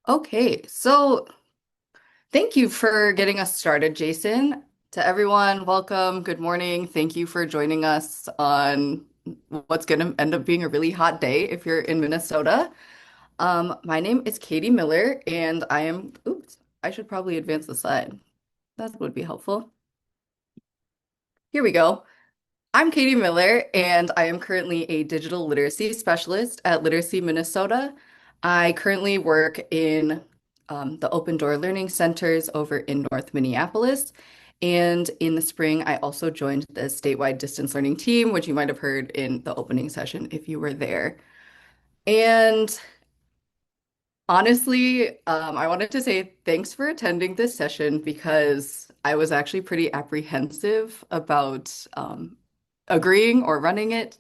Okay, so thank you for getting us started, Jason. To everyone, welcome, good morning. Thank you for joining us on what's going to end up being a really hot day if you're in Minnesota. My name is Katie Miller, and oops, I should probably advance the slide. That would be helpful. Here we go. I'm Katie Miller, and I am currently a digital literacy specialist at Literacy Minnesota. I currently work in the Open Door Learning Centers over in North Minneapolis. And in the spring, I also joined the statewide distance learning team, which you might have heard in the opening session if you were there. And honestly, I wanted to say thanks for attending this session because I was actually pretty apprehensive about agreeing or running it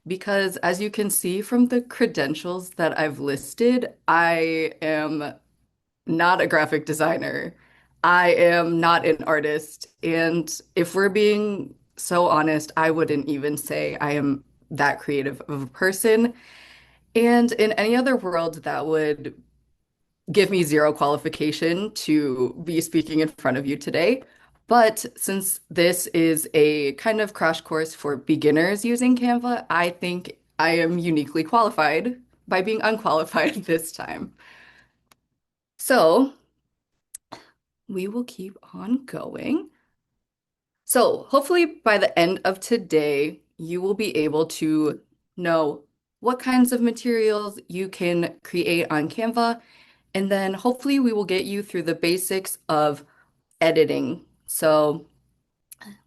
because, as you can see from the credentials that I've listed, I am not a graphic designer. I am not an artist. And if we're being so honest, I wouldn't even say I am that creative of a person. And in any other world, that would give me zero qualification to be speaking in front of you today. But since this is a kind of crash course for beginners using Canva, I think I am uniquely qualified by being unqualified this time. So we will keep on going. So hopefully by the end of today, you will be able to know what kinds of materials you can create on Canva. And then hopefully we will get you through the basics of editing. So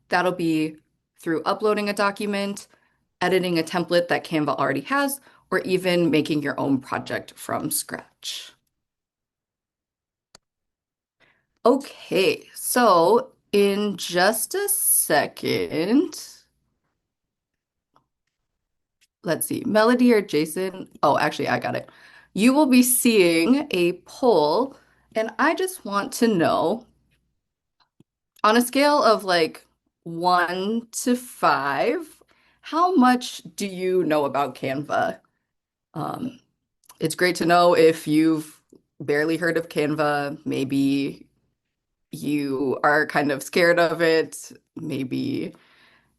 that'll be through uploading a document, editing a template that Canva already has, or even making your own project from scratch. Okay, so in just a second, let's see, Melody or Jason. Oh, actually, I got it. You will be seeing a poll, and I just want to know on a scale of like 1 to 5, how much do you know about Canva? Um, it's great to know if you've barely heard of Canva. Maybe you are kind of scared of it. Maybe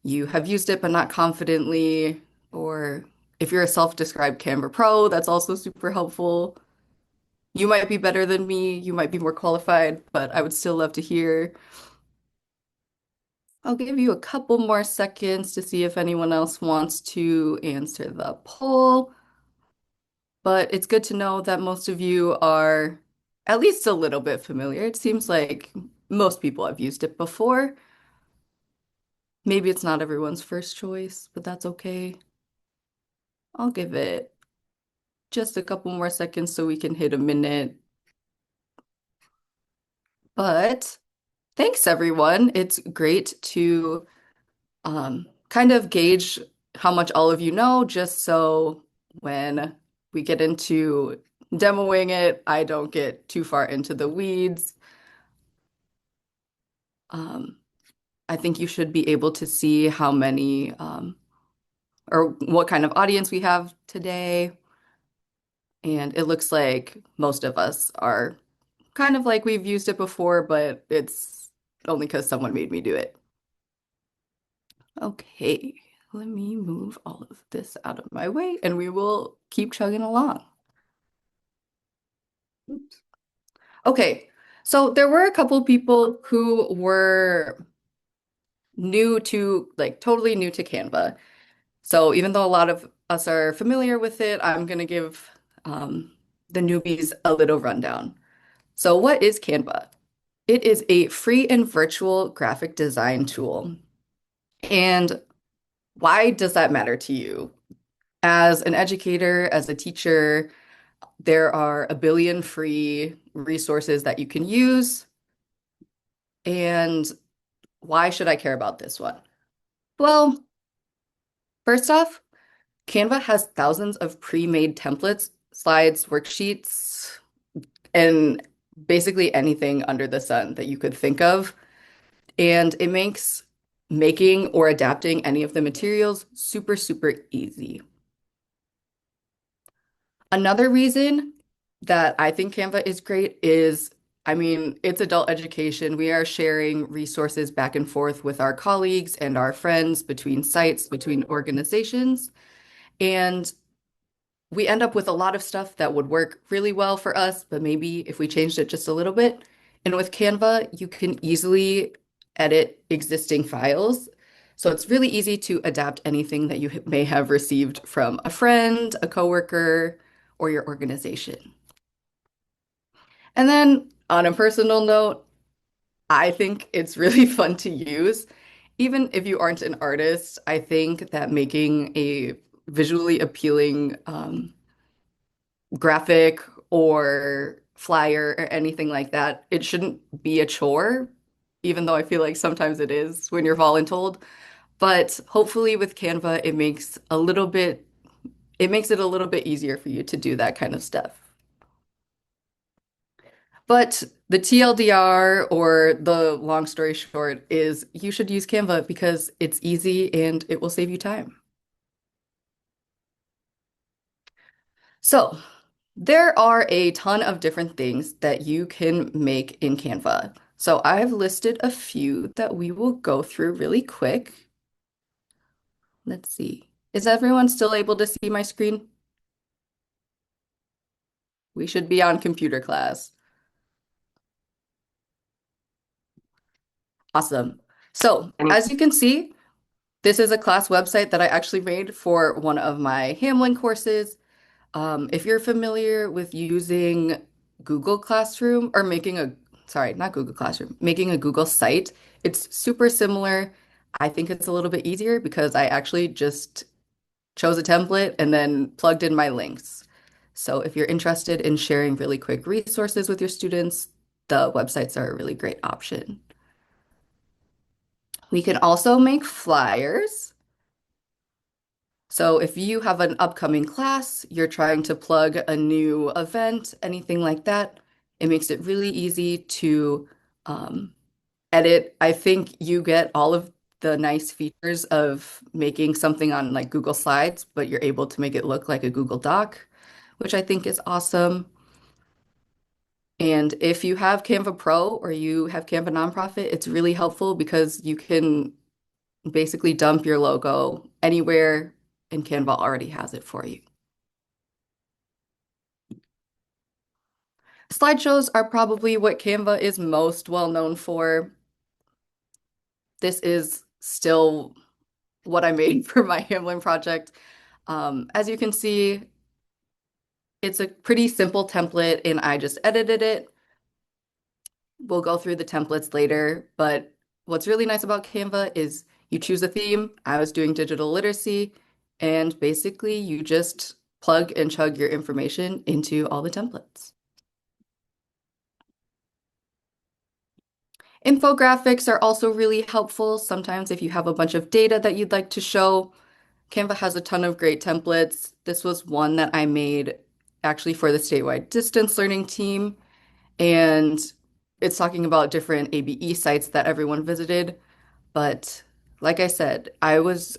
you have used it but not confidently. Or if you're a self-described Canva pro, that's also super helpful. You might be better than me. You might be more qualified, but I would still love to hear. I'll give you a couple more seconds to see if anyone else wants to answer the poll, but it's good to know that most of you are at least a little bit familiar. It seems like most people have used it before. Maybe it's not everyone's first choice, but that's okay. I'll give it just a couple more seconds so we can hit a minute. But thanks, everyone. It's great to kind of gauge how much all of you know, just so when we get into demoing it, I don't get too far into the weeds. Um, I think you should be able to see how many or what kind of audience we have today. And it looks like most of us are kind of like we've used it before, but it's only because someone made me do it. Okay, let me move all of this out of my way and we will keep chugging along. Oops. Okay, so there were a couple people who were new to, like, totally new to Canva. So even though a lot of us are familiar with it, I'm going to give the newbies a little rundown. So what is Canva? It is a free and virtual graphic design tool. And why does that matter to you? As an educator, as a teacher, there are a billion free resources that you can use. And why should I care about this one? Well, first off, Canva has thousands of pre-made templates, slides, worksheets, and basically anything under the sun that you could think of. And it makes making or adapting any of the materials super, super easy. Another reason that I think Canva is great is, I mean, it's adult education. We are sharing resources back and forth with our colleagues and our friends between sites, between organizations. And we end up with a lot of stuff that would work really well for us, but maybe if we changed it just a little bit. And with Canva, you can easily edit existing files. So it's really easy to adapt anything that you may have received from a friend, a coworker, or your organization. And then on a personal note, I think it's really fun to use. Even if you aren't an artist, I think that making a visually appealing graphic or flyer or anything like that, it shouldn't be a chore, even though I feel like sometimes it is when you're voluntold. But hopefully with Canva, it makes it a little bit easier for you to do that kind of stuff. But the TLDR or the long story short is you should use Canva because it's easy and it will save you time. So, there are a ton of different things that you can make in Canva. So, I've listed a few that we will go through really quick. Let's see. Is everyone still able to see my screen? We should be on computer class. Awesome. So, as you can see, this is a class website that I actually made for one of my Hamlin courses. If you're familiar with using Google Classroom or sorry, not Google Classroom, making a Google site, it's super similar. I think it's a little bit easier because I actually just chose a template and then plugged in my links. So if you're interested in sharing really quick resources with your students, the websites are a really great option. We can also make flyers. So if you have an upcoming class, you're trying to plug a new event, anything like that, it makes it really easy to um, edit. I think you get all of the nice features of making something on like Google Slides, but you're able to make it look like a Google Doc, which I think is awesome. And if you have Canva Pro or you have Canva Nonprofit, it's really helpful because you can basically dump your logo anywhere and Canva already has it for you. Slideshows are probably what Canva is most well known for. This is still what I made for my Hamlin project. As you can see, it's a pretty simple template and I just edited it. We'll go through the templates later, but what's really nice about Canva is you choose a theme. I was doing digital literacy, and basically you just plug and chug your information into all the templates. Infographics are also really helpful. Sometimes if you have a bunch of data that you'd like to show, Canva has a ton of great templates. This was one that I made actually for the statewide distance learning team, and it's talking about different ABE sites that everyone visited. But like I said, I was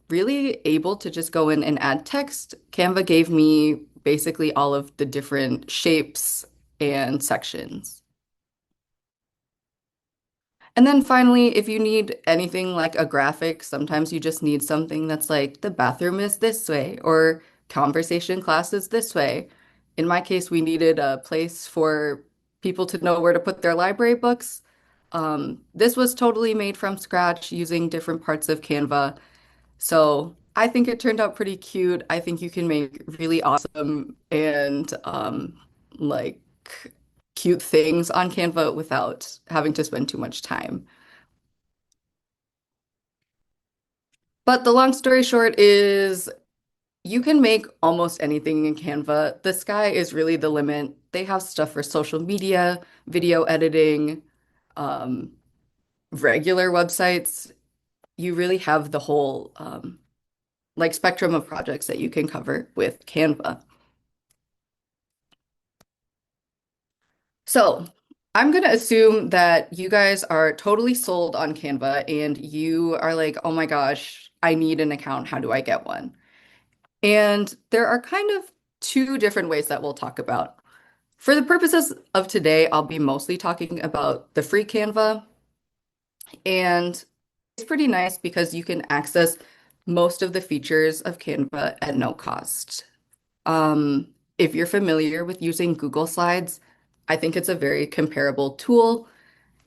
really able to just go in and add text. Canva gave me basically all of the different shapes and sections. And then finally, if you need anything like a graphic, sometimes you just need something that's like the bathroom is this way or conversation class is this way. In my case, we needed a place for people to know where to put their library books. This was totally made from scratch using different parts of Canva. So I think it turned out pretty cute. I think you can make really awesome and like cute things on Canva without having to spend too much time. But the long story short is you can make almost anything in Canva. The sky is really the limit. They have stuff for social media, video editing, um, regular websites. You really have the whole like spectrum of projects that you can cover with Canva. So I'm going to assume that you guys are totally sold on Canva and you are like, oh my gosh, I need an account. How do I get one? And there are kind of two different ways that we'll talk about. For the purposes of today, I'll be mostly talking about the free Canva, and it's pretty nice because you can access most of the features of Canva at no cost. Um, if you're familiar with using Google Slides, I think it's a very comparable tool.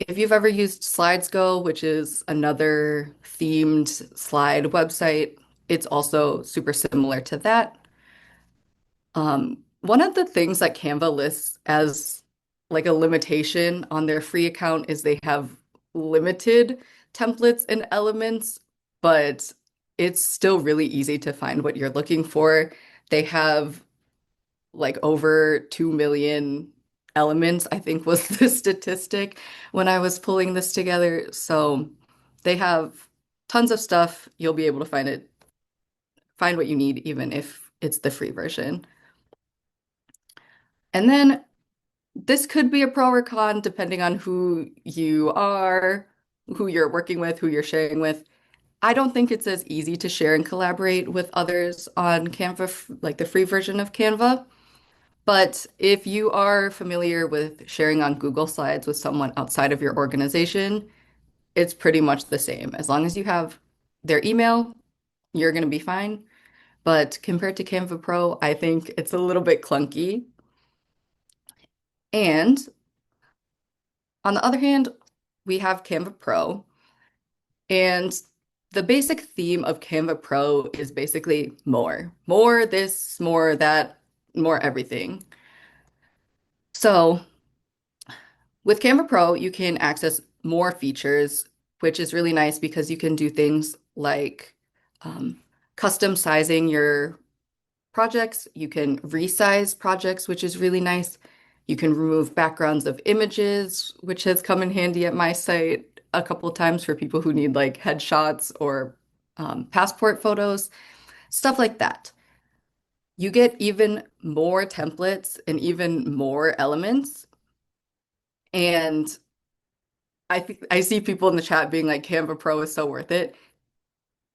If you've ever used SlidesGo, which is another themed slide website, it's also super similar to that. One of the things that Canva lists as like a limitation on their free account is they have limited templates and elements, but it's still really easy to find what you're looking for. They have like over 2 million elements, I think was the statistic when I was pulling this together. So they have tons of stuff. You'll be able to find what you need, even if it's the free version. And then this could be a pro or con depending on who you are, who you're working with, who you're sharing with. I don't think it's as easy to share and collaborate with others on Canva, like the free version of Canva. But if you are familiar with sharing on Google Slides with someone outside of your organization, it's pretty much the same. As long as you have their email, you're going to be fine. But compared to Canva Pro, I think it's a little bit clunky. And on the other hand, we have Canva Pro. And the basic theme of Canva Pro is basically more. More this, more that, more everything. So with Canva Pro, you can access more features, which is really nice because you can do things like um, custom sizing your projects. You can resize projects, which is really nice. You can remove backgrounds of images, which has come in handy at my site a couple of times for people who need like headshots or passport photos, stuff like that. You get even more templates and even more elements. And I think I see people in the chat being like, Canva Pro is so worth it.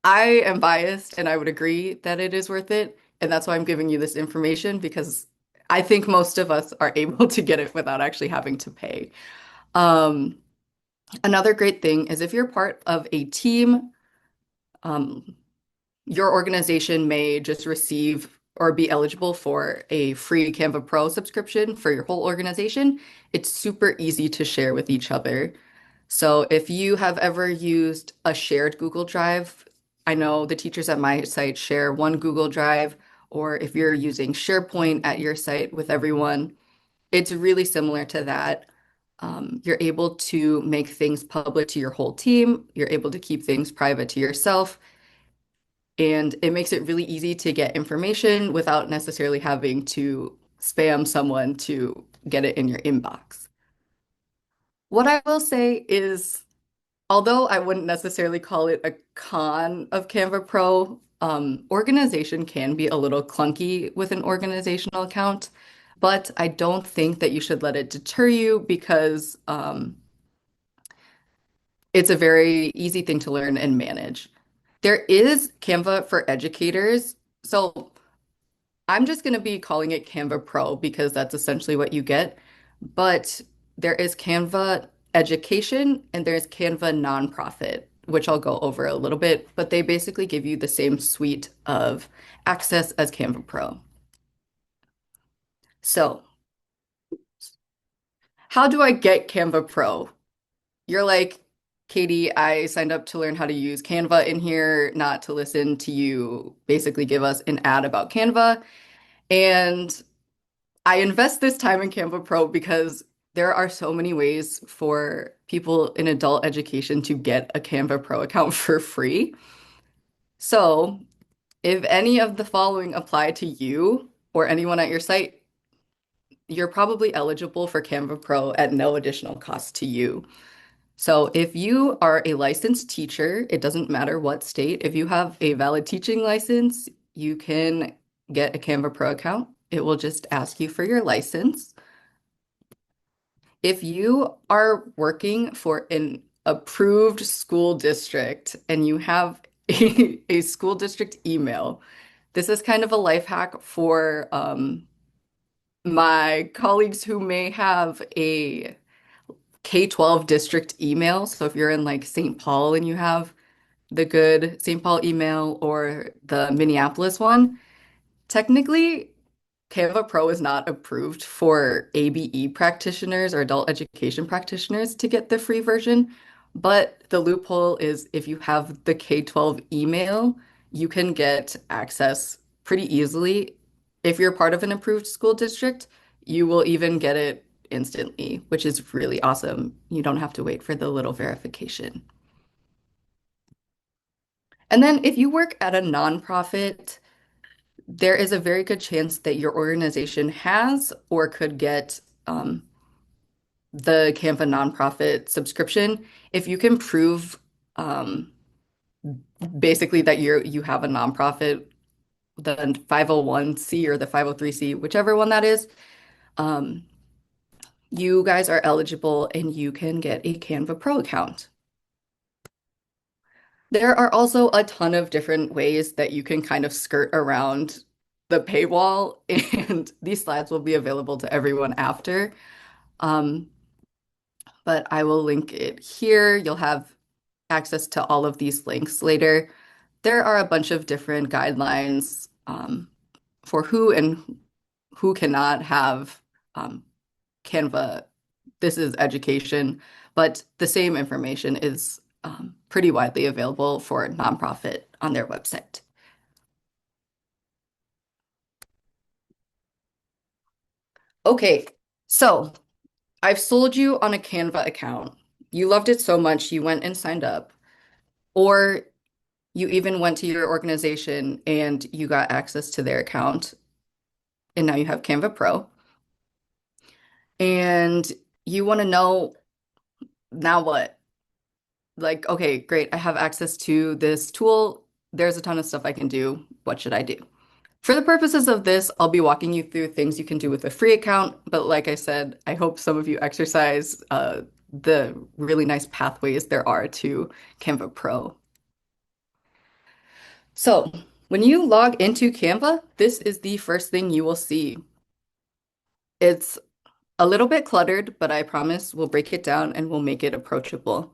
I am biased and I would agree that it is worth it. And that's why I'm giving you this information because I think most of us are able to get it without actually having to pay. Um, Another great thing is if you're part of a team, um, your organization may just receive or be eligible for a free Canva Pro subscription for your whole organization. It's super easy to share with each other. So if you have ever used a shared Google Drive, I know the teachers at my site share one Google Drive, or if you're using SharePoint at your site with everyone, it's really similar to that. You're able to make things public to your whole team. You're able to keep things private to yourself. And it makes it really easy to get information without necessarily having to spam someone to get it in your inbox. What I will say is, although I wouldn't necessarily call it a con of Canva Pro, organization can be a little clunky with an organizational account, but I don't think that you should let it deter you because it's a very easy thing to learn and manage. There is Canva for educators. So I'm just going to be calling it Canva Pro because that's essentially what you get. But there is Canva Education and there's Canva Nonprofit, which I'll go over a little bit, but they basically give you the same suite of access as Canva Pro. So, how do I get Canva Pro? You're like, Katey, I signed up to learn how to use Canva in here, not to listen to you basically give us an ad about Canva. And I invest this time in Canva Pro because there are so many ways for people in adult education to get a Canva Pro account for free. So, if any of the following apply to you or anyone at your site, you're probably eligible for Canva Pro at no additional cost to you. So, if you are a licensed teacher, it doesn't matter what state, if you have a valid teaching license, you can get a Canva Pro account. It will just ask you for your license. If you are working for an approved school district and you have a school district email, this is kind of a life hack for my colleagues who may have a K-12 district email. So if you're in like St. Paul and you have the good St. Paul email or the Minneapolis one, technically Canva Pro is not approved for ABE practitioners or adult education practitioners to get the free version. But the loophole is if you have the K-12 email, you can get access pretty easily. If you're part of an approved school district, you will even get it instantly, which is really awesome. You don't have to wait for the little verification. And then if you work at a nonprofit, there is a very good chance that your organization has or could get the Canva nonprofit subscription. If you can prove um, basically that you have a nonprofit, the 501c or the 503c, whichever one that is, um, you guys are eligible and you can get a Canva Pro account. There are also a ton of different ways that you can kind of skirt around the paywall, and these slides will be available to everyone after. Um, but I will link it here. You'll have access to all of these links later. There are a bunch of different guidelines for who and who cannot have Canva. This is education, but the same information is pretty widely available for a nonprofit on their website. Okay, so I've sold you on a Canva account. You loved it so much, you went and signed up, or you even went to your organization and you got access to their account, and now you have Canva Pro. And you want to know now what? Like, okay, great, I have access to this tool. There's a ton of stuff I can do. What should I do? For the purposes of this, I'll be walking you through things you can do with a free account. But like I said, I hope some of you exercise the really nice pathways there are to Canva Pro. So when you log into Canva, this is the first thing you will see. It's a little bit cluttered, but I promise we'll break it down and we'll make it approachable.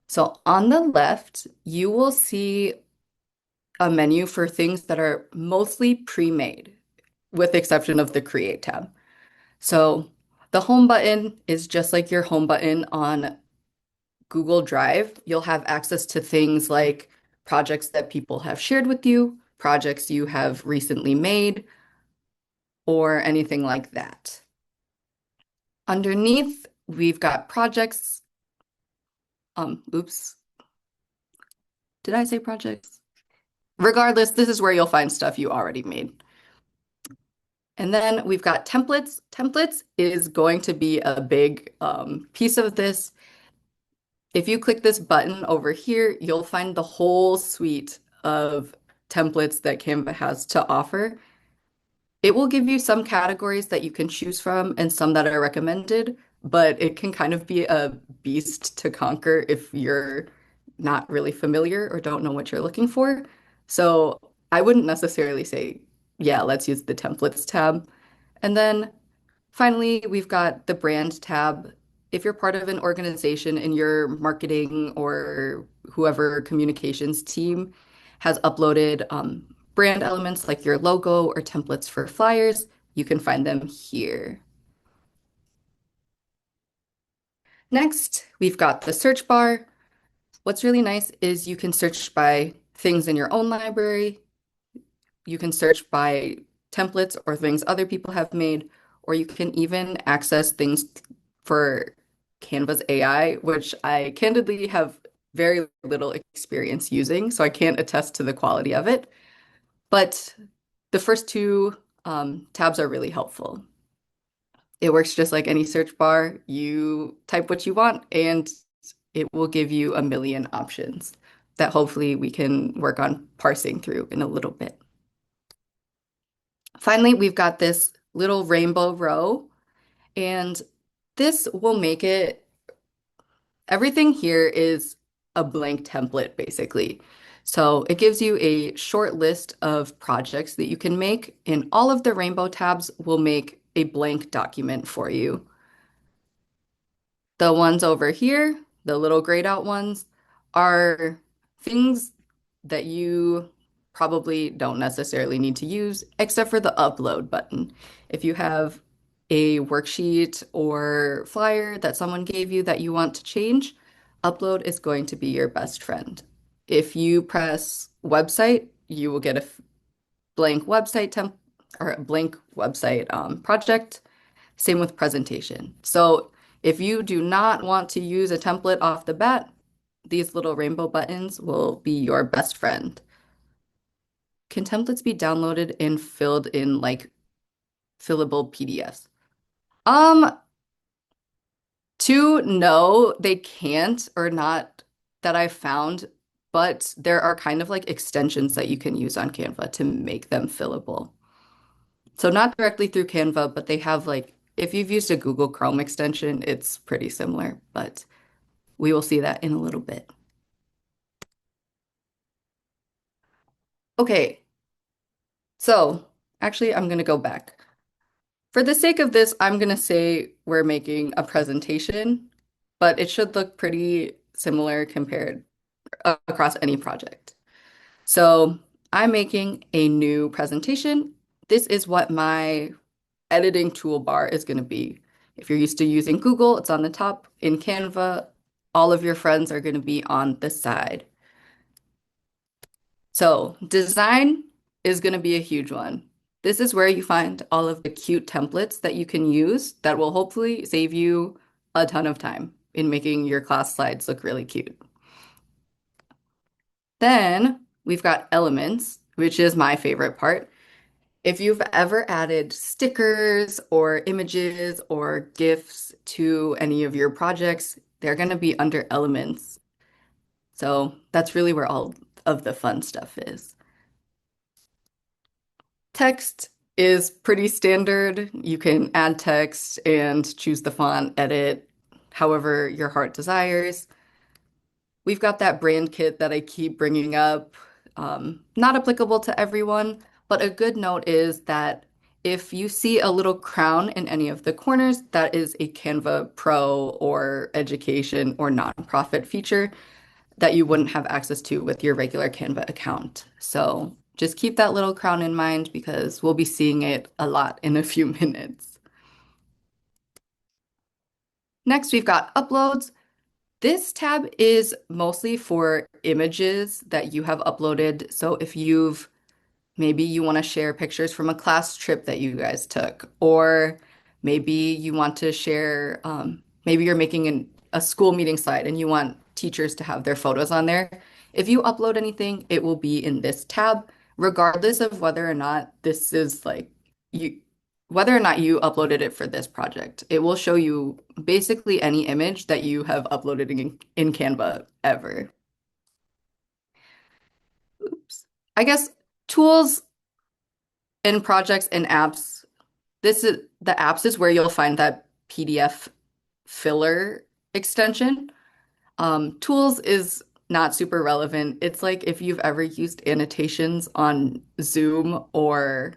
So on the left, you will see a menu for things that are mostly pre-made, with the exception of the Create tab. So the home button is just like your home button on Google Drive. You'll have access to things like projects that people have shared with you, projects you have recently made, or anything like that. Underneath, we've got projects. Oops, did I say projects? Regardless, this is where you'll find stuff you already made. And then we've got templates. Templates is going to be a big piece of this. If you click this button over here, you'll find the whole suite of templates that Canva has to offer. It will give you some categories that you can choose from and some that are recommended, but it can kind of be a beast to conquer if you're not really familiar or don't know what you're looking for. So I wouldn't necessarily say, yeah, let's use the templates tab. And then finally, we've got the brand tab. If you're part of an organization and your marketing or whoever communications team has uploaded brand elements like your logo or templates for flyers, you can find them here. Next, we've got the search bar. What's really nice is you can search by things in your own library. You can search by templates or things other people have made, or you can even access things for Canva's AI, which I candidly have very little experience using, so I can't attest to the quality of it. But the first two tabs are really helpful. It works just like any search bar. You type what you want, and it will give you a million options that hopefully we can work on parsing through in a little bit. Finally, we've got this little rainbow row, and this will make it, everything here is a blank template, basically. So it gives you a short list of projects that you can make, and all of the rainbow tabs will make a blank document for you. The ones over here, the little grayed out ones, are things that you probably don't necessarily need to use, except for the upload button. If you have a worksheet or flyer that someone gave you that you want to change, upload is going to be your best friend. If you press website, you will get a blank website temp or a blank website project. Same with presentation. So if you do not want to use a template off the bat, these little rainbow buttons will be your best friend. Can templates be downloaded and filled in like fillable PDFs? Um, to no, they can't or not that I've found, but there are kind of like extensions that you can use on Canva to make them fillable. So not directly through Canva, but they have like if you've used a Google Chrome extension, it's pretty similar, but we will see that in a little bit. Okay, so actually, I'm going to go back. For the sake of this, I'm going to say we're making a presentation, but it should look pretty similar compared across any project. So I'm making a new presentation. This is what my editing toolbar is going to be. If you're used to using Google, it's on the top. In Canva, all of your friends are going to be on the side. So design is going to be a huge one. This is where you find all of the cute templates that you can use that will hopefully save you a ton of time in making your class slides look really cute. Then we've got elements, which is my favorite part. If you've ever added stickers or images or GIFs to any of your projects, they're going to be under elements. So that's really where all of the fun stuff is. Text is pretty standard. You can add text and choose the font, edit however your heart desires. We've got that brand kit that I keep bringing up. Not applicable to everyone, but a good note is that if you see a little crown in any of the corners, that is a Canva Pro or education or nonprofit feature that you wouldn't have access to with your regular Canva account. So just keep that little crown in mind because we'll be seeing it a lot in a few minutes. Next, we've got uploads. This tab is mostly for images that you have uploaded. So if you've maybe you want to share pictures from a class trip that you guys took, or maybe you want to share, maybe you're making a school meeting slide and you want teachers to have their photos on there. If you upload anything, it will be in this tab, regardless of whether or not this is like you, whether or not you uploaded it for this project. It will show you basically any image that you have uploaded in Canva ever. Oops. I guess tools and projects and apps. This is the apps is where you'll find that PDF filler extension. Tools is not super relevant. It's like if you've ever used annotations on Zoom or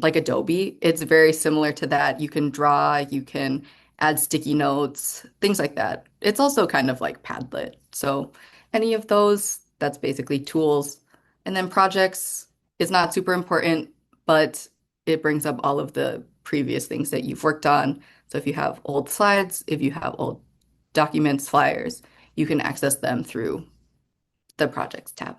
like Adobe, it's very similar to that. You can draw, you can add sticky notes, things like that. It's also kind of like Padlet. So any of those, that's basically tools. And then projects is not super important, but it brings up all of the previous things that you've worked on. So if you have old slides, if you have old documents, flyers, you can access them through the projects tab.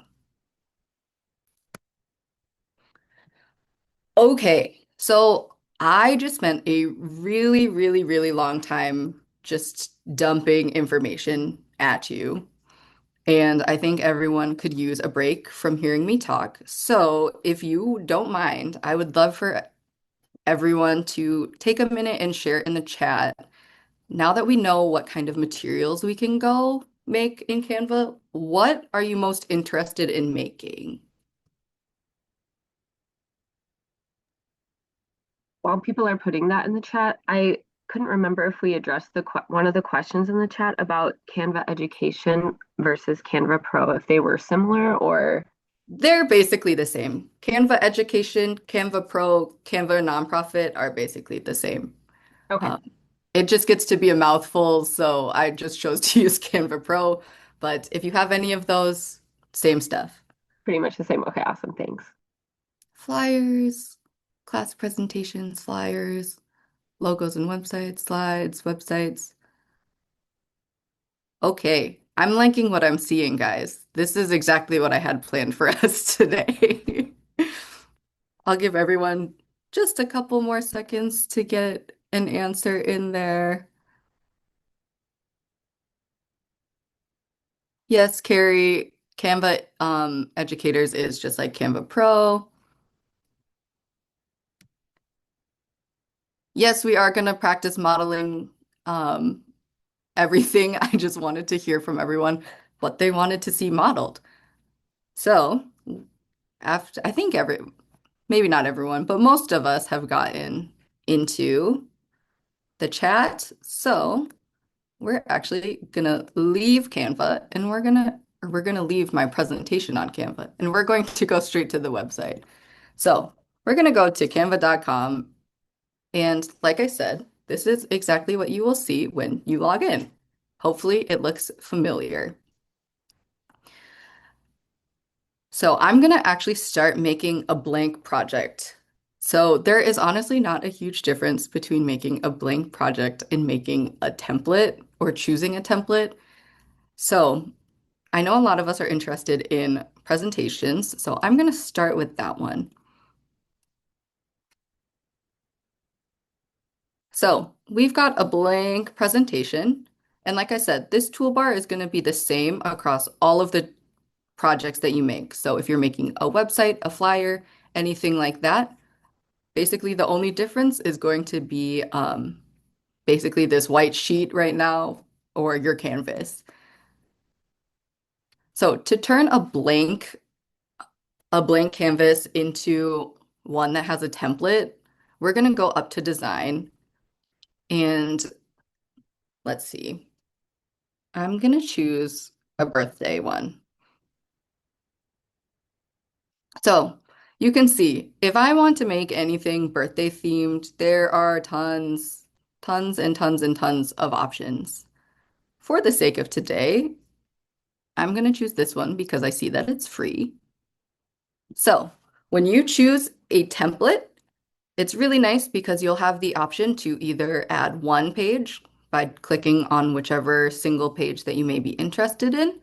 Okay, so I just spent a really, really, really long time just dumping information at you. And I think everyone could use a break from hearing me talk. So if you don't mind, I would love for everyone to take a minute and share in the chat. Now that we know what kind of materials we can go make in Canva, what are you most interested in making? While people are putting that in the chat, I couldn't remember if we addressed one of the questions in the chat about Canva Education versus Canva Pro, if they were similar or They're basically the same. Canva Education, Canva Pro, Canva Nonprofit are basically the same. okay, Um, it just gets to be a mouthful, so I just chose to use Canva Pro. But if you have any of those, same stuff. pretty much the same. Okay, awesome. Thanks. Flyers, class presentations, flyers, logos and websites, slides, websites. Okay, I'm liking what I'm seeing, guys. This is exactly what I had planned for us today. I'll give everyone just a couple more seconds to get an answer in there. Yes, Carrie, Canva Educators is just like Canva Pro. Yes, we are going to practice modeling um, everything. I just wanted to hear from everyone what they wanted to see modeled. So, after I think maybe not everyone, but most of us have gotten into the chat. So, we're actually gonna leave Canva and we're gonna leave my presentation on Canva and we're going to go straight to the website. So we're gonna go to canva.com and like I said, this is exactly what you will see when you log in. Hopefully it looks familiar. So I'm gonna actually start making a blank project. So there is honestly not a huge difference between making a blank project and making a template or choosing a template. So I know a lot of us are interested in presentations, so I'm going to start with that one. So we've got a blank presentation. And like I said, this toolbar is going to be the same across all of the projects that you make. So if you're making a website, a flyer, anything like that, basically the only difference is going to be basically this white sheet right now or your canvas. So to turn a blank canvas into one that has a template, we're going to go up to design and let's see. I'm going to choose a birthday one. So you can see if I want to make anything birthday themed, there are tons and tons and tons of options. For the sake of today, I'm going to choose this one because I see that it's free. So when you choose a template, it's really nice because you'll have the option to either add one page by clicking on whichever single page that you may be interested in,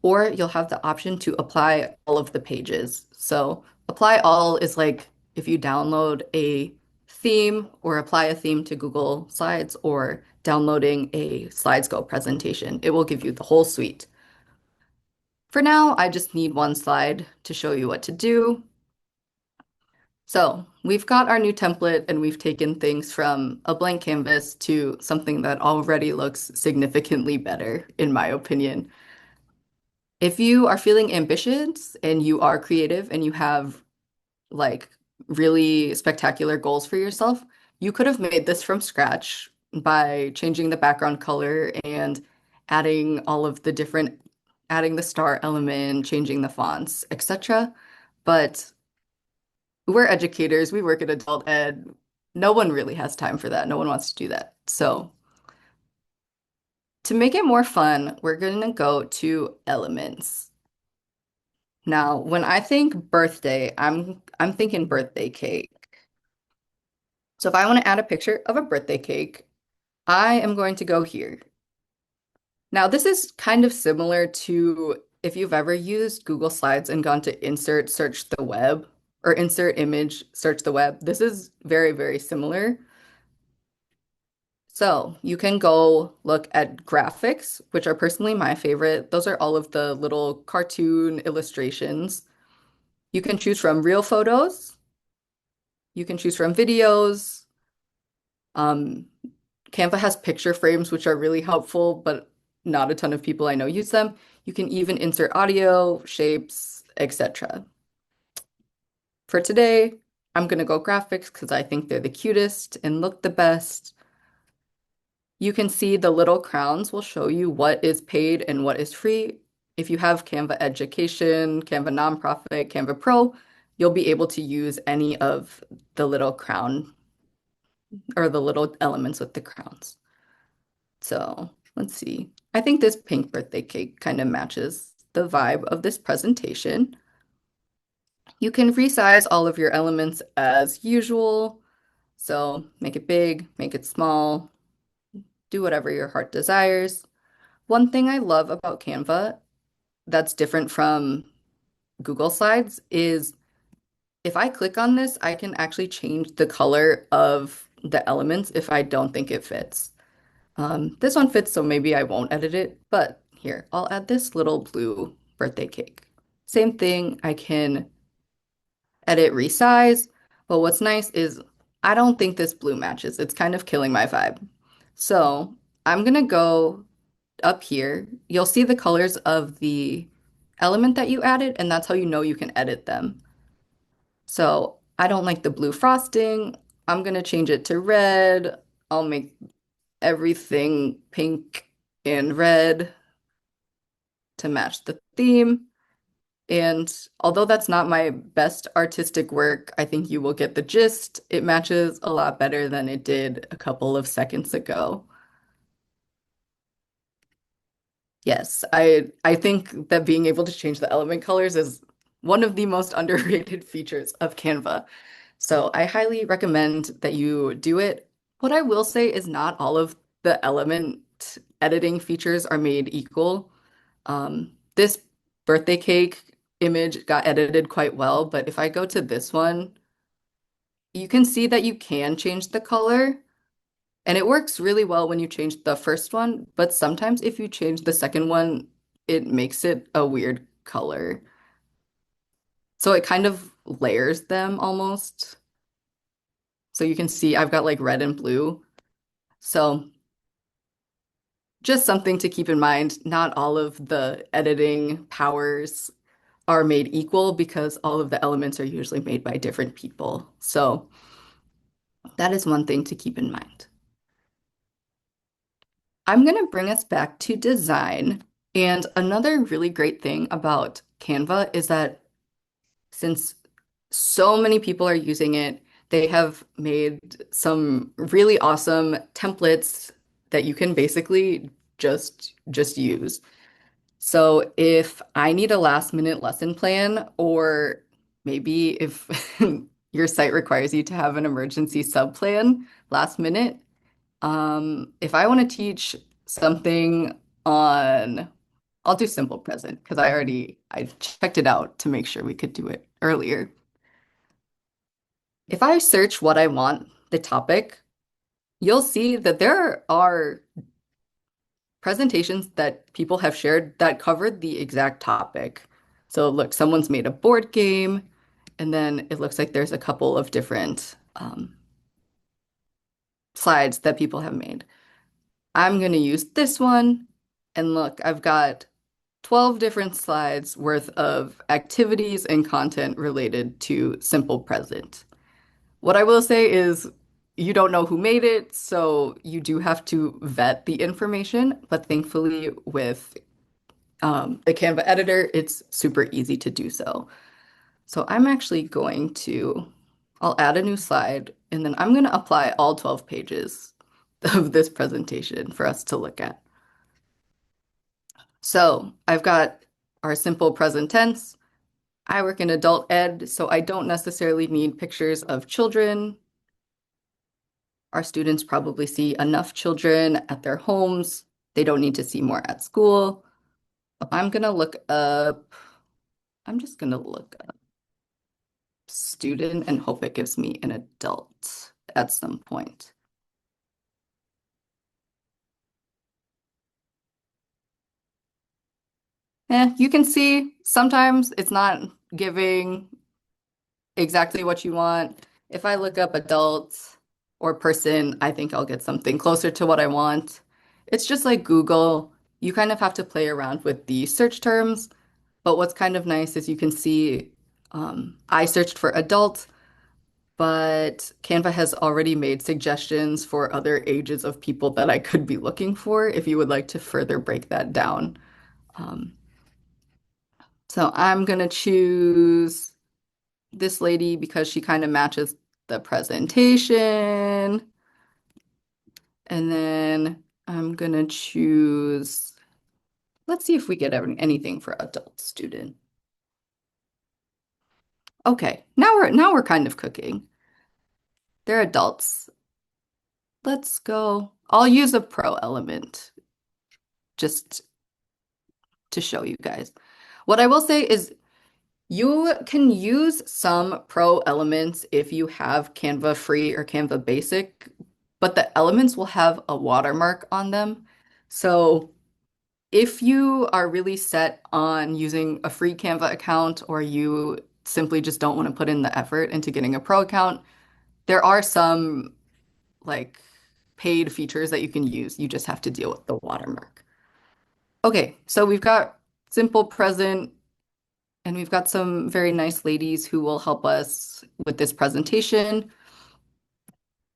or you'll have the option to apply all of the pages. So apply all is like if you download a theme or apply a theme to Google Slides or downloading a SlideSgo presentation. It will give you the whole suite. For now, I just need one slide to show you what to do. So we've got our new template and we've taken things from a blank canvas to something that already looks significantly better, in my opinion. If you are feeling ambitious and you are creative and you have like really spectacular goals for yourself, you could have made this from scratch by changing the background color and adding all of the different, adding the star element, changing the fonts, etc. But we're educators, we work in adult ed. No one really has time for that. No one wants to do that. So, to make it more fun, we're going to go to elements. Now, when I think birthday, I'm thinking birthday cake. So if I want to add a picture of a birthday cake, I am going to go here. Now, this is kind of similar to if you've ever used Google Slides and gone to insert, search the web, or insert image, search the web. This is very, very similar. So you can go look at graphics, which are personally my favorite. Those are all of the little cartoon illustrations. You can choose from real photos. You can choose from videos. Um, Canva has picture frames, which are really helpful, but not a ton of people I know use them. You can even insert audio, shapes, etc. For today, I'm going to go graphics because I think they're the cutest and look the best. You can see the little crowns will show you what is paid and what is free. If you have Canva Education, Canva Nonprofit, Canva Pro, you'll be able to use any of the little crown or the little elements with the crowns. So let's see. I think this pink birthday cake kind of matches the vibe of this presentation. You can resize all of your elements as usual. So make it big, make it small, do whatever your heart desires. One thing I love about Canva that's different from Google Slides is if I click on this, I can actually change the color of the elements if I don't think it fits. This one fits, so maybe I won't edit it, but here, I'll add this little blue birthday cake. Same thing, I can edit resize, but what's nice is I don't think this blue matches. It's kind of killing my vibe. So I'm gonna go up here. You'll see the colors of the element that you added, and that's how you know you can edit them. So I don't like the blue frosting. I'm gonna change it to red. I'll make everything pink and red to match the theme. And although that's not my best artistic work, I think you will get the gist. It matches a lot better than it did a couple of seconds ago. Yes, I think that being able to change the element colors is one of the most underrated features of Canva. So I highly recommend that you do it. What I will say is not all of the element editing features are made equal. This birthday cake image got edited quite well, but if I go to this one, you can see that you can change the color, and it works really well when you change the first one, but sometimes if you change the second one, it makes it a weird color. So it kind of layers them almost. So you can see I've got like red and blue. So just something to keep in mind. Not all of the editing powers are made equal because all of the elements are usually made by different people. So that is one thing to keep in mind. I'm going to bring us back to design. And another really great thing about Canva is that since so many people are using it, they have made some really awesome templates that you can basically just use. So if I need a last minute lesson plan, or maybe if your site requires you to have an emergency sub plan last minute, if I want to teach something on, I'll do simple present because I checked it out to make sure we could do it earlier. If I search what I want, the topic, you'll see that there are presentations that people have shared that covered the exact topic. So look, someone's made a board game, and then it looks like there's a couple of different slides that people have made. I'm going to use this one, and look, I've got 12 different slides worth of activities and content related to simple present. What I will say is you don't know who made it, so you do have to vet the information, but thankfully with the Canva editor, it's super easy to do so. So I'm actually going to, I'll add a new slide, and then I'm going to apply all 12 pages of this presentation for us to look at. So I've got our simple present tense. I work in adult ed, so I don't necessarily need pictures of children. Our students probably see enough children at their homes. They don't need to see more at school. I'm gonna look up, I'm just gonna look up student and hope it gives me an adult at some point. You can see sometimes it's not giving exactly what you want. If I look up adult or person, I think I'll get something closer to what I want. It's just like Google. You kind of have to play around with the search terms, but what's kind of nice is you can see I searched for adult. but Canva has already made suggestions for other ages of people that I could be looking for if you would like to further break that down. Um, so I'm gonna choose this lady because she kind of matches the presentation. And then I'm gonna choose, let's see if we get anything for adult student. Okay, now we're kind of cooking. They're adults. Let's go. I'll use a pro element just to show you guys. What I will say is you can use some pro elements if you have Canva free or Canva basic, but the elements will have a watermark on them. So if you are really set on using a free Canva account or you simply just don't want to put in the effort into getting a pro account, there are some like paid features that you can use. You just have to deal with the watermark. Okay, so we've got simple present and we've got some very nice ladies who will help us with this presentation.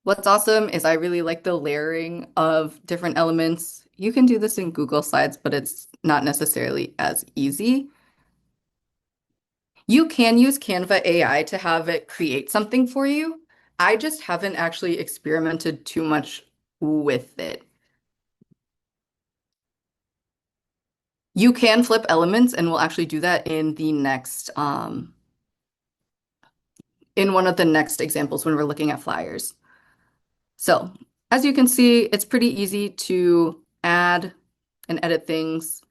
What's awesome is I really like the layering of different elements. You can do this in Google Slides, but it's not necessarily as easy. You can use Canva AI to have it create something for you. I just haven't actually experimented too much with it. You can flip elements, and we'll actually do that in the next, in one of the next examples when we're looking at flyers. So, as you can see, it's pretty easy to add and edit things.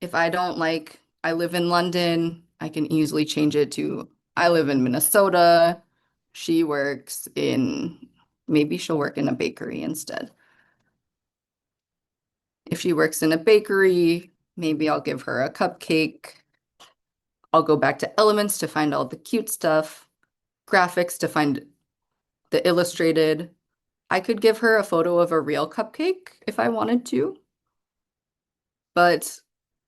If I don't like, I live in London, I can easily change it to I live in Minnesota. She works in, maybe she'll work in a bakery instead. If she works in a bakery, maybe I'll give her a cupcake. I'll go back to elements to find all the cute stuff, graphics to find the illustrated. I could give her a photo of a real cupcake if I wanted to, but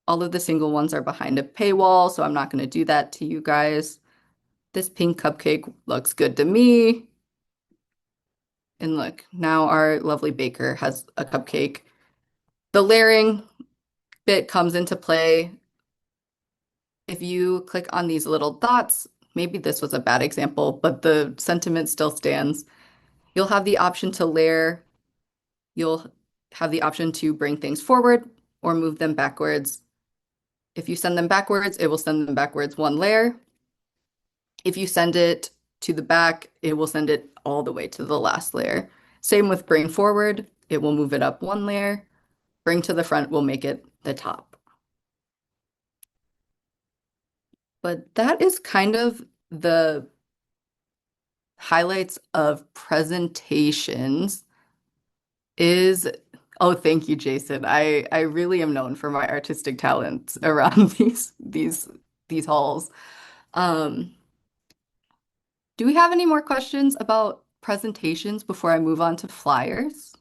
all of the single ones are behind a paywall, so I'm not going to do that to you guys. This pink cupcake looks good to me. And look, now our lovely baker has a cupcake. The layering bit comes into play. If you click on these little dots, maybe this was a bad example, but the sentiment still stands. You'll have the option to layer. You'll have the option to bring things forward or move them backwards. If you send them backwards, it will send them backwards one layer. If you send it to the back, it will send it all the way to the last layer. Same with bring forward, it will move it up one layer. Bring to the front will make it the top. But that is kind of the highlights of presentations is, oh, thank you, Jason. I really am known for my artistic talents around these halls. Um, do we have any more questions about presentations before I move on to flyers?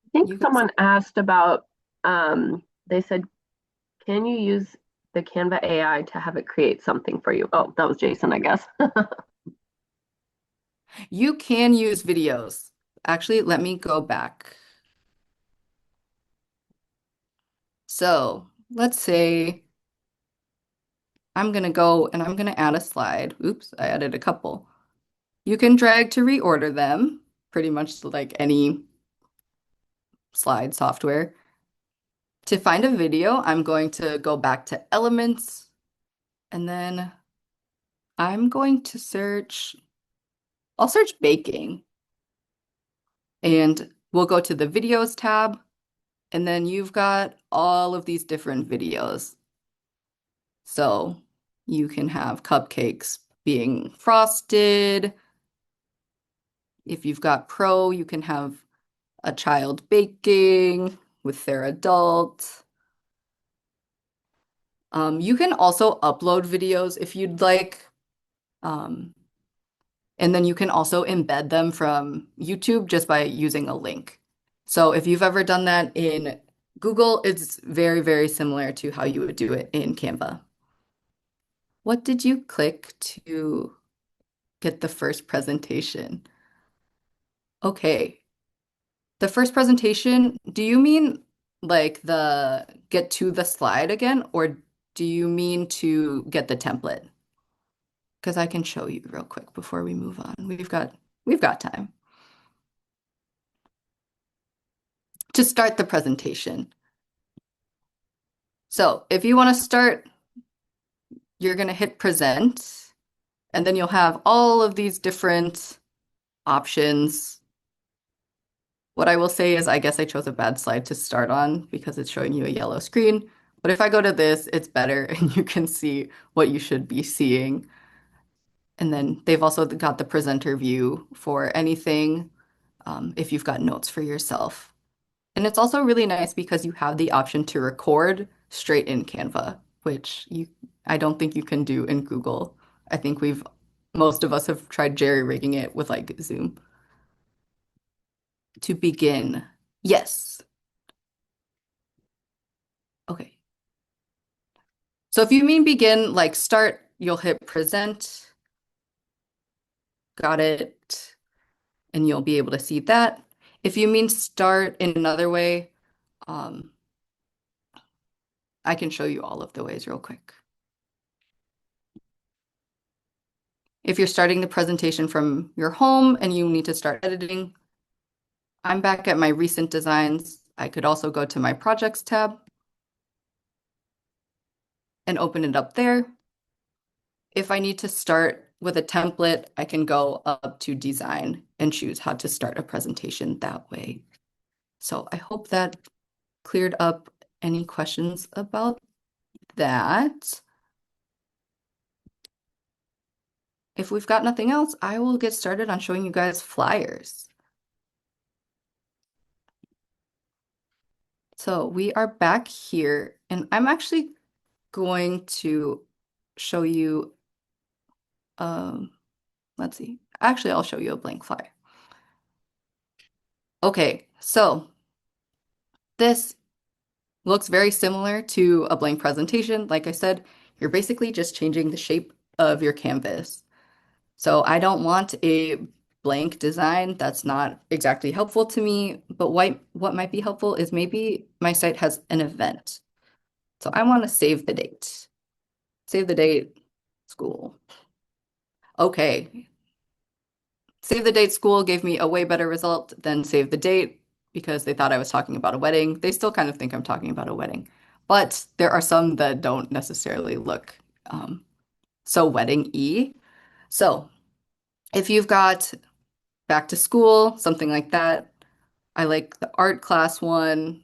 I think You guys, someone asked about, they said, can you use the Canva AI to have it create something for you? Oh, that was Jason, I guess. you can use videos. Actually, let me go back. So let's say I'm gonna go and I'm gonna add a slide. Oops, I added a couple. You can drag to reorder them, pretty much like any slide software. To find a video, I'm going to go back to elements and then I'm going to search, I'll search baking and we'll go to the videos tab and then you've got all of these different videos. So you can have cupcakes being frosted. If you've got pro, you can have a child baking with their adult. You can also upload videos if you'd like. Um, and then you can also embed them from YouTube just by using a link. So if you've ever done that in Google, it's very, very similar to how you would do it in Canva. What did you click to get the first presentation? Okay. The first presentation, do you mean like the get to the slide again, or do you mean to get the template? Because I can show you real quick before we move on. We've got time to start the presentation. So if you want to start, you're going to hit present, and then you'll have all of these different options. What I will say is, I guess I chose a bad slide to start on because it's showing you a yellow screen. But if I go to this, it's better and you can see what you should be seeing. And then they've also got the presenter view for anything, if you've got notes for yourself. And it's also really nice because you have the option to record straight in Canva, which I don't think you can do in Google. I think most of us have tried jerry-rigging it with like Zoom. To begin, yes. Okay. So if you mean begin, like start, you'll hit present. Got it. And you'll be able to see that. If you mean start in another way, um, I can show you all of the ways real quick. If you're starting the presentation from your home and you need to start editing, I'm back at my recent designs. I could also go to my projects tab and open it up there. If I need to start with a template, I can go up to design and choose how to start a presentation that way. So I hope that cleared up any questions about that. If we've got nothing else, I will get started on showing you guys flyers. So we are back here, and I'm actually going to show you, um, let's see. Actually, I'll show you a blank flyer. Okay, so this looks very similar to a blank presentation. Like I said, you're basically just changing the shape of your canvas. So I don't want a blank design. That's not exactly helpful to me, but what might be helpful is maybe my site has an event. So I want to save the date. Save the date, school. Okay. Save the date school gave me a way better result than save the date because they thought I was talking about a wedding. They still kind of think I'm talking about a wedding, but there are some that don't necessarily look so wedding-y. So if you've got back to school, something like that, I like the art class one.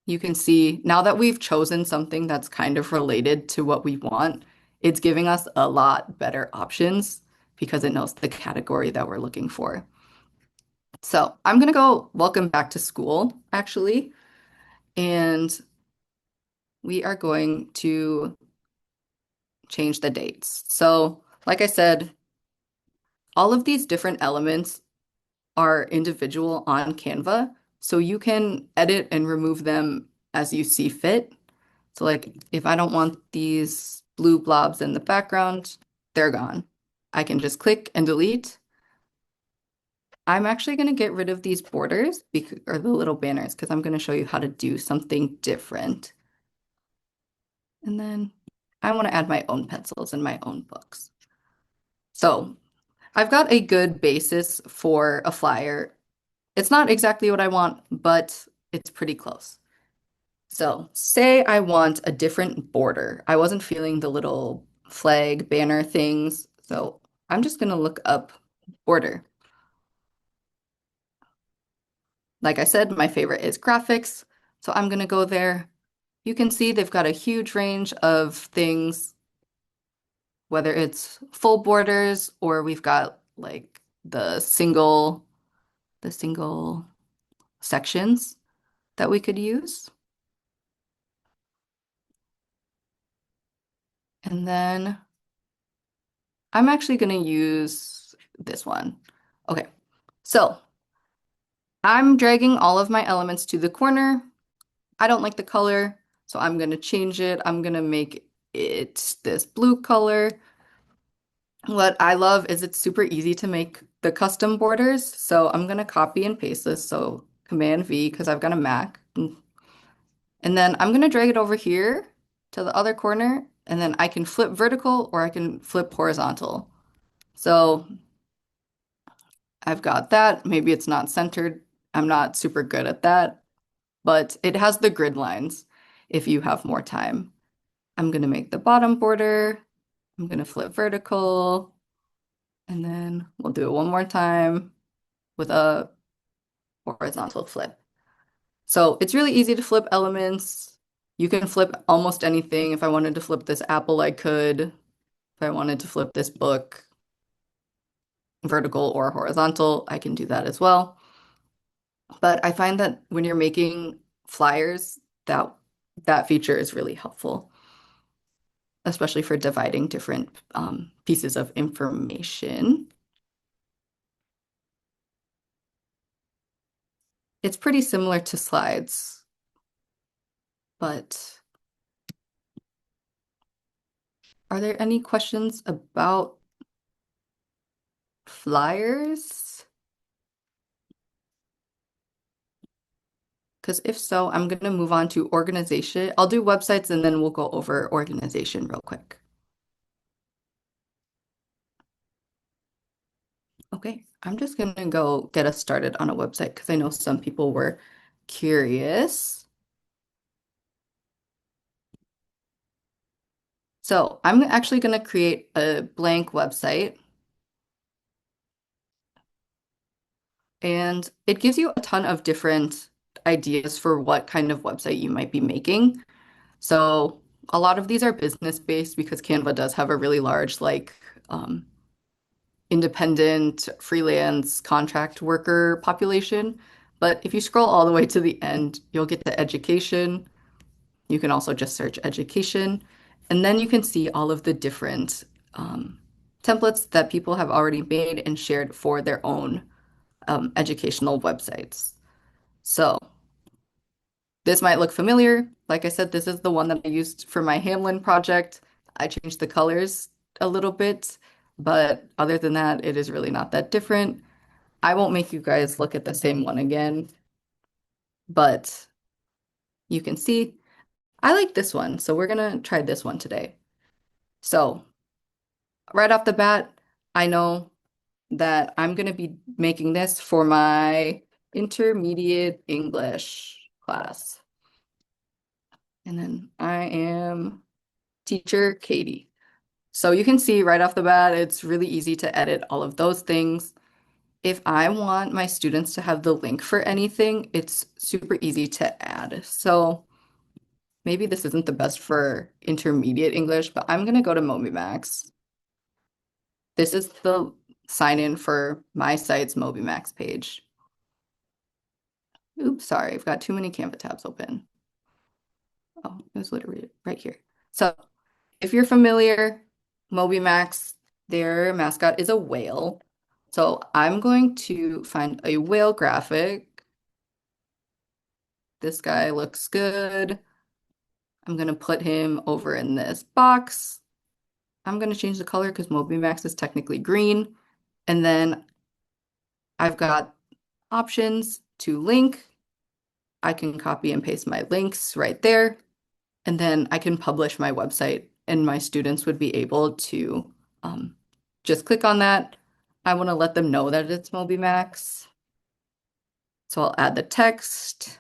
You can see now that we've chosen something that's kind of related to what we want, it's giving us a lot better options because it knows the category that we're looking for. So I'm gonna go welcome back to school, actually, and we are going to change the dates. So, like I said, all of these different elements are individual on Canva, so you can edit and remove them as you see fit. So like if I don't want these blue blobs in the background, they're gone. I can just click and delete. I'm actually going to get rid of these borders or the little banners because I'm going to show you how to do something different. And then I want to add my own pencils and my own books. So I've got a good basis for a flyer. It's not exactly what I want, but it's pretty close. So say I want a different border. I wasn't feeling the little flag banner things. So I'm just going to look up border. Like I said, my favorite is graphics. So I'm going to go there. You can see they've got a huge range of things, whether it's full borders or we've got like the single sections that we could use. And then I'm actually going to use this one. Okay, so I'm dragging all of my elements to the corner. I don't like the color, so I'm going to change it. I'm going to make it's this blue color. What I love is it's super easy to make the custom borders. So I'm gonna copy and paste this. So Command V because I've got a Mac. And then I'm gonna drag it over here to the other corner, and then I can flip vertical or I can flip horizontal. So I've got that. Maybe it's not centered. I'm not super good at that, but it has the grid lines if you have more time. I'm gonna make the bottom border. I'm gonna flip vertical, and then we'll do it one more time with a horizontal flip. So it's really easy to flip elements. You can flip almost anything. If I wanted to flip this apple, I could. If I wanted to flip this book vertical or horizontal, I can do that as well. But I find that when you're making flyers, that feature is really helpful, especially for dividing different pieces of information. It's pretty similar to slides, but are there any questions about flyers? Because if so, I'm going to move on to organization. I'll do websites and then we'll go over organization real quick. Okay, I'm just going to go get us started on a website because I know some people were curious. So I'm actually going to create a blank website, and it gives you a ton of different ideas for what kind of website you might be making. So a lot of these are business based because Canva does have a really large um, independent freelance contract worker population. But if you scroll all the way to the end, you'll get to education. You can also just search education, and then you can see all of the different templates that people have already made and shared for their own educational websites. So this might look familiar. Like I said, this is the one that I used for my Hamlin project. I changed the colors a little bit, but other than that, it is really not that different. I won't make you guys look at the same one again, but you can see I like this one, so we're gonna try this one today. So right off the bat, I know that I'm gonna be making this for my intermediate English class. And then I am teacher Katey. So you can see right off the bat, it's really easy to edit all of those things. If I want my students to have the link for anything, it's super easy to add. So maybe this isn't the best for intermediate English, but I'm gonna go to MobyMax. This is the sign in for my site's MobyMax page. Oops, sorry, I've got too many Canva tabs open. Oh, it was literally right here. So if you're familiar, MobyMax, their mascot is a whale. So I'm going to find a whale graphic. This guy looks good. I'm going to put him over in this box. I'm going to change the color because MobyMax is technically green. And then I've got options to link. I can copy and paste my links right there. And then I can publish my website, and my students would be able to um, just click on that. I want to let them know that it's MobyMax. So I'll add the text,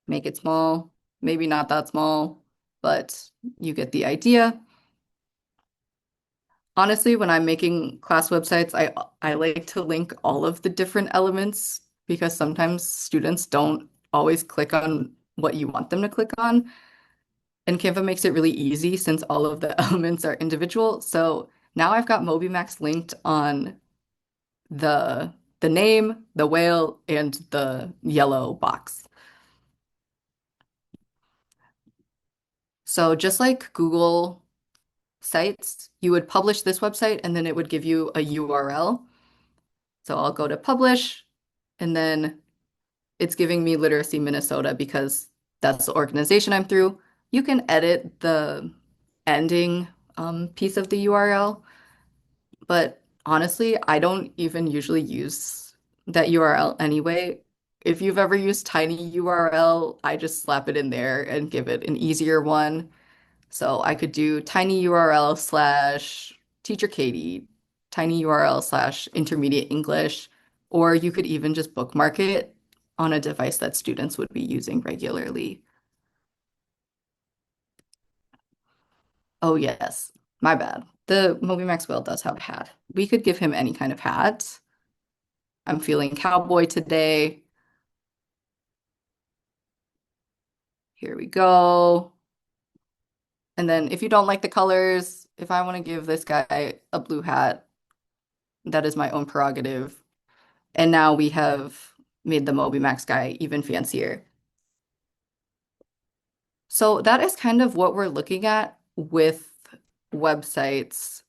make it small, maybe not that small, but you get the idea. Honestly, when I'm making class websites, I like to link all of the different elements because sometimes students don't always click on what you want them to click on. And Canva makes it really easy since all of the elements are individual. So now I've got MobyMax linked on the the name, the whale, and the yellow box. So just like Google Sites, you would publish this website and then it would give you a URL. So I'll go to publish, and then it's giving me Literacy Minnesota because that's the organization I'm through. You can edit the ending piece of the URL, but honestly, I don't even usually use that URL anyway. If you've ever used Tiny URL, I just slap it in there and give it an easier one. So I could do tiny URL slash teacher Katie, tiny URL slash intermediate English, or you could even just bookmark it on a device that students would be using regularly. Oh, yes, my bad. The Moby Maxwell does have a hat. We could give him any kind of hat. I'm feeling cowboy today. Here we go. And then if you don't like the colors, if I want to give this guy a blue hat, that is my own prerogative. And now we have made the Moby Max guy even fancier. So that is kind of what we're looking at with websites.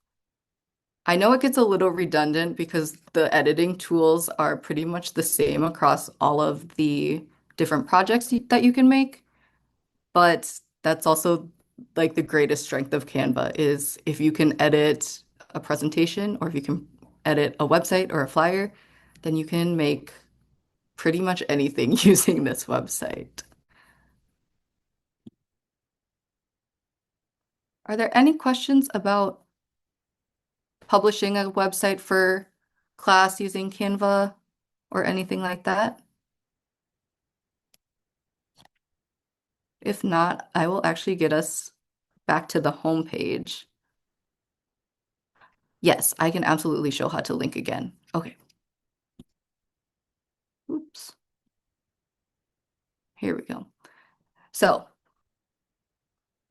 I know it gets a little redundant because the editing tools are pretty much the same across all of the different projects that you can make, but that's also like the greatest strength of Canva is if you can edit a presentation or if you can edit a website or a flyer, then you can make pretty much anything using this website. Are there any questions about publishing a website for class using Canva or anything like that? If not, I will actually get us back to the home page. Yes, I can absolutely show how to link again. Okay, oops, here we go. So,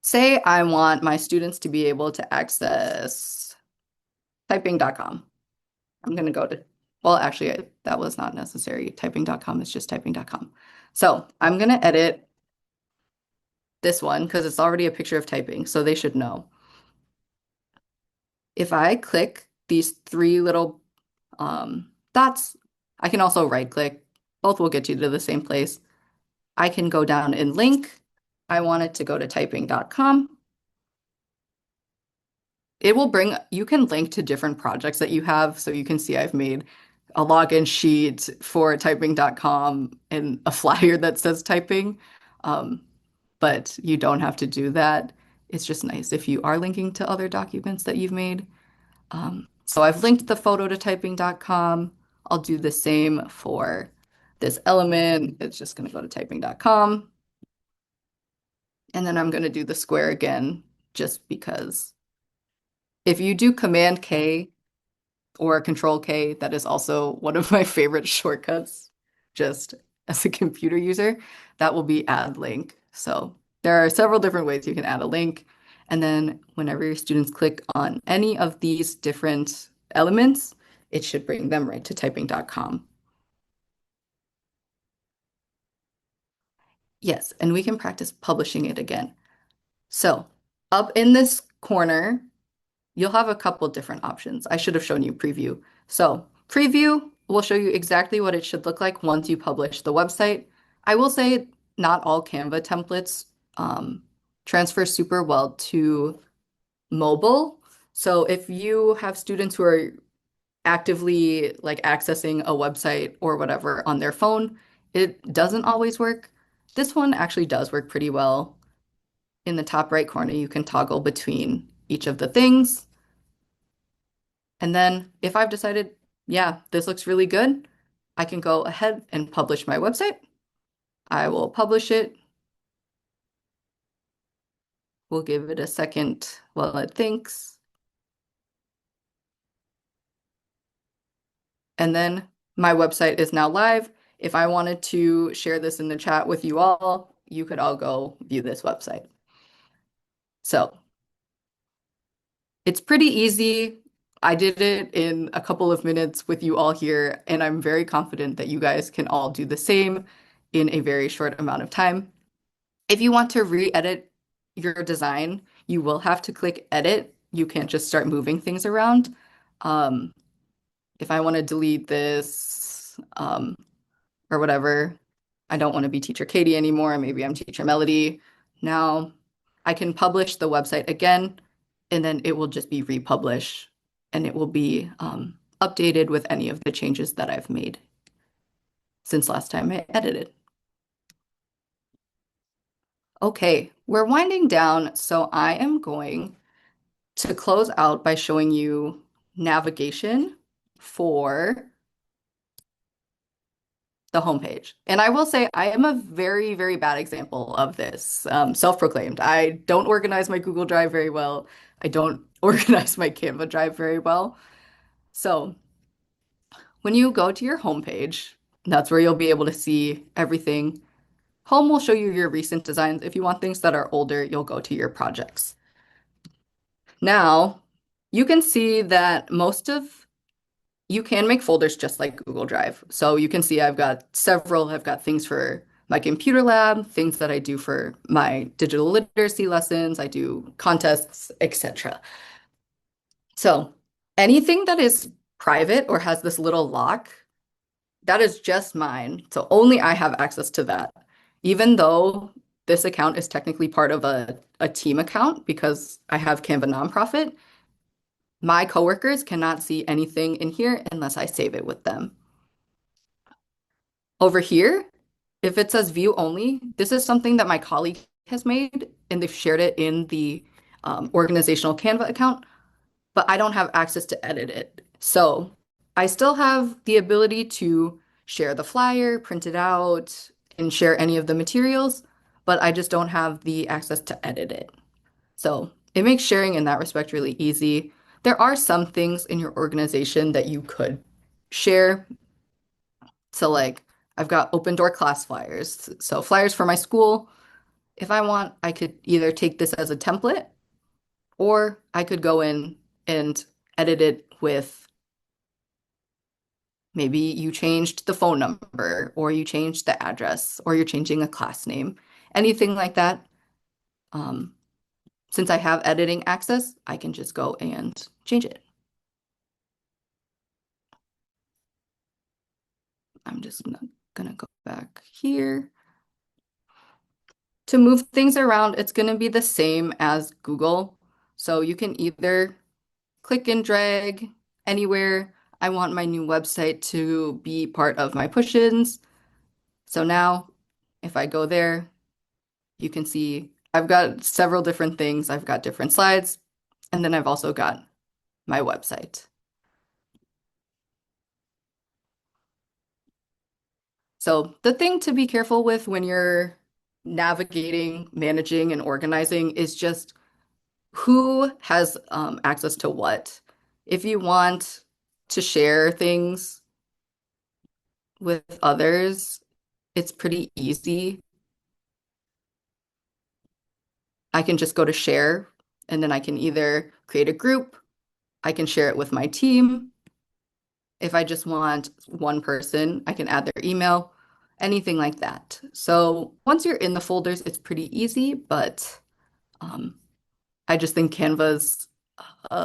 say I want my students to be able to access typing.com. I'm going to go to, well, actually, that was not necessary. Typing.com is just typing.com. So, I'm going to edit this one because it's already a picture of typing, so they should know. If I click these three little dots, I can also right click. Both will get you to the same place. I can go down and link. I want it to go to typing.com. It will bring, you can link to different projects that you have. So you can see I've made a login sheet for typing.com and a flyer that says typing. Um, but you don't have to do that. It's just nice if you are linking to other documents that you've made. So I've linked the photo to typing.com. I'll do the same for this element. It's just going to go to typing.com. And then I'm going to do the square again, just because if you do Command K or Control K, that is also one of my favorite shortcuts, just as a computer user, that will be add link. So there are several different ways you can add a link. And then whenever your students click on any of these different elements, it should bring them right to typing.com. Yes, and we can practice publishing it again. So up in this corner, you'll have a couple different options. I should have shown you preview. So preview will show you exactly what it should look like once you publish the website. I will say not all Canva templates transfer super well to mobile. So if you have students who are actively like accessing a website or whatever on their phone, it doesn't always work. This one actually does work pretty well. In the top right corner, you can toggle between each of the things. And then if I've decided, yeah, this looks really good, I can go ahead and publish my website. I will publish it. We'll give it a second while it thinks. And then my website is now live. If I wanted to share this in the chat with you all, you could all go view this website. So it's pretty easy. I did it in a couple of minutes with you all here, and I'm very confident that you guys can all do the same in a very short amount of time. If you want to re-edit your design, you will have to click edit. You can't just start moving things around. Um, if I want to delete this or whatever, I don't want to be Teacher Katie anymore. Maybe I'm Teacher Melody now. I can publish the website again, and then it will just be republished and it will be updated with any of the changes that I've made since last time I edited. Okay, we're winding down, so I am going to close out by showing you navigation for the homepage. And I will say I am a very, very bad example of this, self-proclaimed. I don't organize my Google Drive very well. I don't organize my Canva Drive very well. So when you go to your homepage, that's where you'll be able to see everything. Home will show you your recent designs. If you want things that are older, you'll go to your projects. Now, you can see that you can make folders just like Google Drive. So you can see I've got things for my computer lab, things that I do for my digital literacy lessons, I do contests, etc. So anything that is private or has this little lock, that is just mine. So only I have access to that. Even though this account is technically part of a team account because I have Canva nonprofit, my coworkers cannot see anything in here unless I save it with them. Over here, if it says view only, this is something that my colleague has made and they've shared it in the organizational Canva account, but I don't have access to edit it. So I still have the ability to share the flyer, print it out, and share any of the materials, but I just don't have the access to edit it. So it makes sharing in that respect really easy. There are some things in your organization that you could share. So like I've got open door class flyers. So flyers for my school. If I want, I could either take this as a template or I could go in and edit it with maybe you changed the phone number or you changed the address or you're changing a class name. Anything like that. Um, since I have editing access, I can just go and change it. I'm just gonna go back here. To move things around, it's going to be the same as Google. So you can either click and drag anywhere. I want my new website to be part of my push-ins. So now if I go there, you can see I've got several different things. I've got different slides, and then I've also got my website. So the thing to be careful with when you're navigating, managing, and organizing is just who has access to what. If you want to share things with others, it's pretty easy. I can just go to share, and then I can either create a group, I can share it with my team. If I just want one person, I can add their email, anything like that. So once you're in the folders, it's pretty easy, but um, I just think Canva's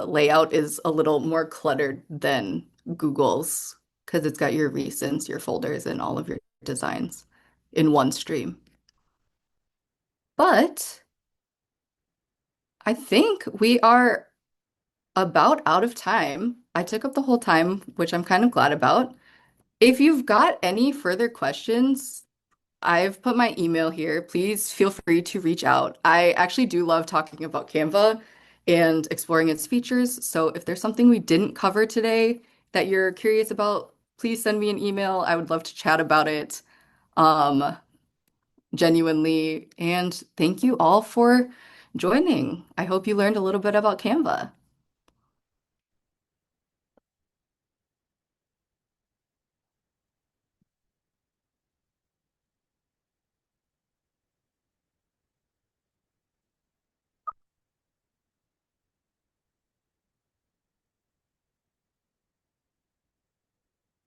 layout is a little more cluttered than Google's because it's got your recents, your folders, and all of your designs in one stream. But I think we are about out of time. I took up the whole time, which I'm kind of glad about. If you've got any further questions, I've put my email here. Please feel free to reach out. I actually do love talking about Canva and exploring its features. So if there's something we didn't cover today that you're curious about, please send me an email. I would love to chat about it, um, genuinely. And thank you all for joining. I hope you learned a little bit about Canva.